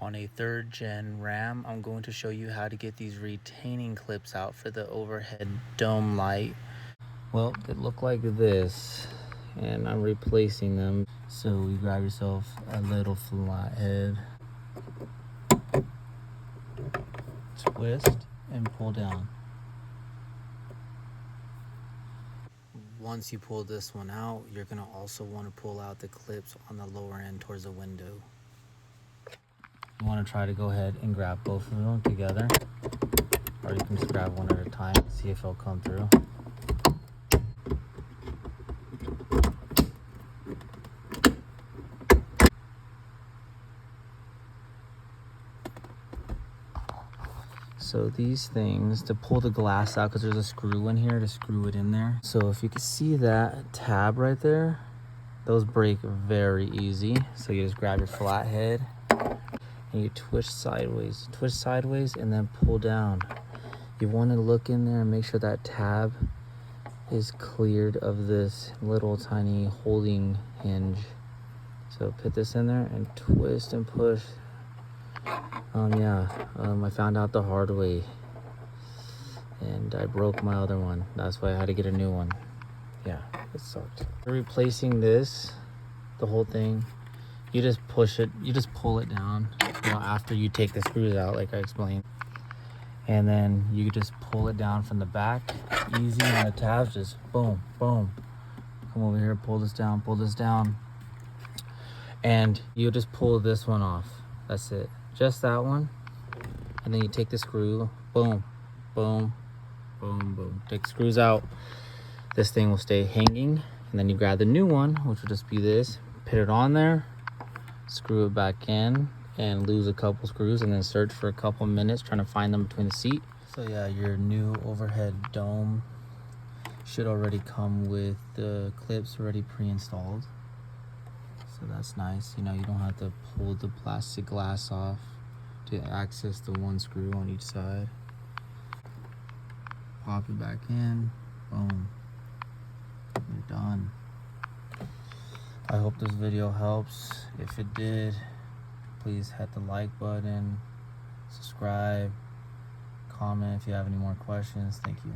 On a 3rd gen Ram, I'm going to show you how to get these retaining clips out for the overhead dome light. Well, it looked like this, and I'm replacing them. So you grab yourself a little flathead, twist, and pull down. Once you pull this one out, you're gonna also want to pull out the clips on the lower end towards the window. You want to try to go ahead and grab both of them together, or you can just grab one at a time and see if it'll come through. So these things, to pull the glass out, because there's a screw in here to screw it in there. So if you can see that tab right there, those break very easy. So you just grab your flathead and you twist sideways, and then pull down. You want to look in there and make sure that tab is cleared of this little tiny holding hinge. So put this in there and twist and push. I found out the hard way, and I broke my other one. That's why I had to get a new one. Yeah, it sucked. Replacing this, the whole thing, you just push it, you just pull it down, after you take the screws out, like I explained. And then you just pull it down from the back, easy, and the tabs just boom, boom. Come over here, pull this down. And you just pull this one off. That's it, just that one. And then you take the screw, boom, boom, boom, boom. Take the screws out. This thing will stay hanging. And then you grab the new one, which will just be this, put it on there, screw it back in, and lose a couple screws, and then search for a couple minutes trying to find them between the seat. So yeah, your new overhead dome should already come with the clips already pre-installed. So that's nice. You don't have to pull the plastic glass off to access the one screw on each side. Pop it back in, boom, you're done. I hope this video helps. If it did, please hit the like button, subscribe, comment if you have any more questions. Thank you.